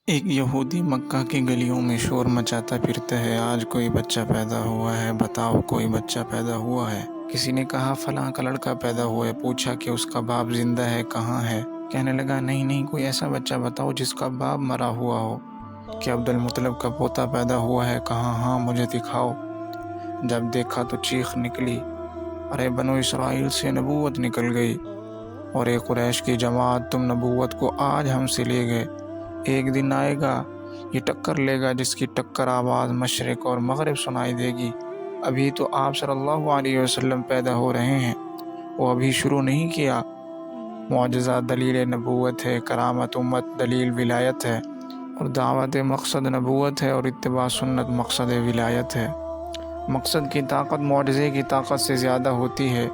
ایک یہودی مکہ کی گلیوں میں شور مچاتا پھرتا ہے، آج کوئی بچہ پیدا ہوا ہے، بتاؤ کوئی بچہ پیدا ہوا ہے۔ کسی نے کہا فلاں کا لڑکا پیدا ہوا ہے، پوچھا کہ اس کا باپ زندہ ہے، کہاں ہے؟ کہنے لگا نہیں کوئی ایسا بچہ بتاؤ جس کا باپ مرا ہوا ہو۔ کہ عبد المطلب کا پوتا پیدا ہوا ہے، کہاں؟ ہاں مجھے دکھاؤ۔ جب دیکھا تو چیخ نکلی، ارے بنو اسرائیل سے نبوت نکل گئی، اور ایک قریش کی جماعت، تم نبوت کو آج ہم سے لے گئے، ایک دن آئے گا یہ ٹکر لے گا جس کی ٹکر آواز مشرق اور مغرب سنائی دے گی۔ ابھی تو آپ صلی اللہ علیہ وسلم پیدا ہو رہے ہیں، وہ ابھی شروع نہیں کیا۔ معجزہ دلیل نبوت ہے، کرامت امت دلیل ولایت ہے، اور دعوت مقصد نبوت ہے، اور اتباع سنت مقصد ولایت ہے۔ مقصد کی طاقت معجزے کی طاقت سے زیادہ ہوتی ہے،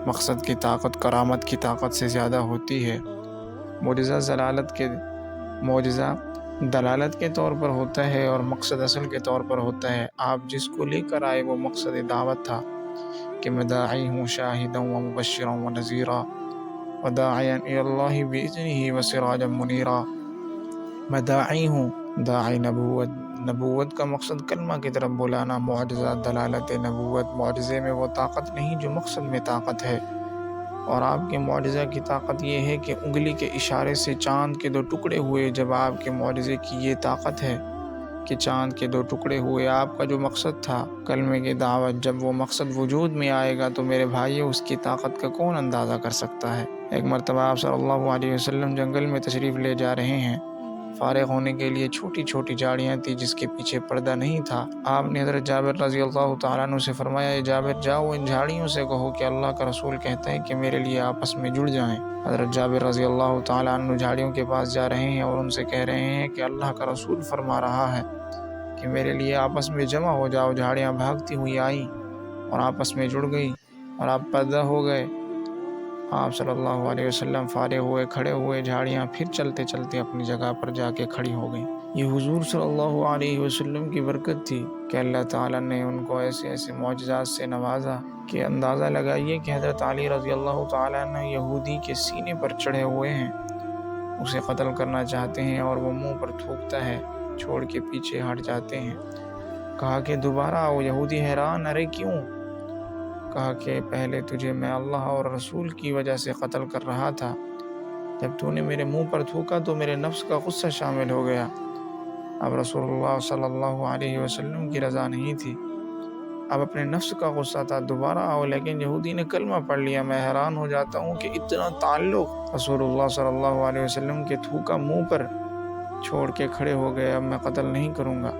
مقصد کی طاقت کرامت کی طاقت سے زیادہ ہوتی ہے۔ معجزہ دلالت کے طور پر ہوتا ہے، اور مقصد اصل کے طور پر ہوتا ہے۔ آپ جس کو لے کر آئے وہ مقصد دعوت تھا کہ میں داعی ہوں شاہدا و مبشرا و نذیرا وداعیا الی اللہ باذنہ وسراجا منیرا۔ میں داعی ہوں، داعی نبوت کا مقصد کلمہ کی طرف بلانا۔ معجزہ دلالت نبوت، معجزے میں وہ طاقت نہیں جو مقصد میں طاقت ہے۔ اور آپ کے معجزہ کی طاقت یہ ہے کہ انگلی کے اشارے سے چاند کے 2 ٹکڑے ہوئے۔ جب آپ کے معجزے کی یہ طاقت ہے کہ چاند کے 2 ٹکڑے ہوئے، آپ کا جو مقصد تھا کلمے کی دعوت، جب وہ مقصد وجود میں آئے گا تو میرے بھائیو اس کی طاقت کا کون اندازہ کر سکتا ہے؟ ایک مرتبہ آپ صلی اللہ علیہ وسلم جنگل میں تشریف لے جا رہے ہیں، فارغ ہونے کے لیے چھوٹی چھوٹی جھاڑیاں تھی جس کے پیچھے پردہ نہیں تھا۔ آپ نے حضرت جابر رضی اللہ تعالیٰ عنہ سے فرمایا، اے جابر جاؤ ان جھاڑیوں سے کہو کہ اللہ کا رسول کہتا ہے کہ میرے لیے آپس میں جڑ جائیں۔ حضرت جابر رضی اللہ تعالیٰ عنہ جھاڑیوں کے پاس جا رہے ہیں اور ان سے کہہ رہے ہیں کہ اللہ کا رسول فرما رہا ہے کہ میرے لیے آپس میں جمع ہو جاؤ۔ جھاڑیاں بھاگتی ہوئی آئیں اور آپس میں جڑ گئی اور آپ پیدا ہو گئے۔ آپ صلی اللہ علیہ وسلم فارغ ہوئے، کھڑے ہوئے، جھاڑیاں پھر چلتے چلتے اپنی جگہ پر جا کے کھڑی ہو گئیں۔ یہ حضور صلی اللہ علیہ وسلم کی برکت تھی کہ اللہ تعالیٰ نے ان کو ایسے ایسے معجزات سے نوازا کہ اندازہ لگائیے کہ حضرت علی رضی اللہ تعالیٰ عنہ یہودی کے سینے پر چڑھے ہوئے ہیں، اسے قتل کرنا چاہتے ہیں اور وہ منہ پر تھوکتا ہے، چھوڑ کے پیچھے ہٹ جاتے ہیں۔ کہا کہ دوبارہ آؤ۔ یہودی حیران، ارے کیوں؟ کہا کہ پہلے تجھے میں اللہ اور رسول کی وجہ سے قتل کر رہا تھا، جب تو نے میرے منہ پر تھوکا تو میرے نفس کا غصہ شامل ہو گیا، اب رسول اللہ صلی اللہ علیہ وسلم کی رضا نہیں تھی، اب اپنے نفس کا غصہ تھا، دوبارہ آؤ۔ لیکن یہودی نے کلمہ پڑھ لیا۔ میں حیران ہو جاتا ہوں کہ اتنا تعلق رسول اللہ صلی اللہ علیہ وسلم کے تھوکا منہ پر چھوڑ کے کھڑے ہو گئے، اب میں قتل نہیں کروں گا۔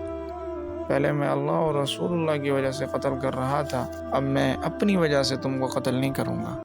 پہلے میں اللہ اور رسول اللہ کی وجہ سے قتل کر رہا تھا، اب میں اپنی وجہ سے تم کو قتل نہیں کروں گا۔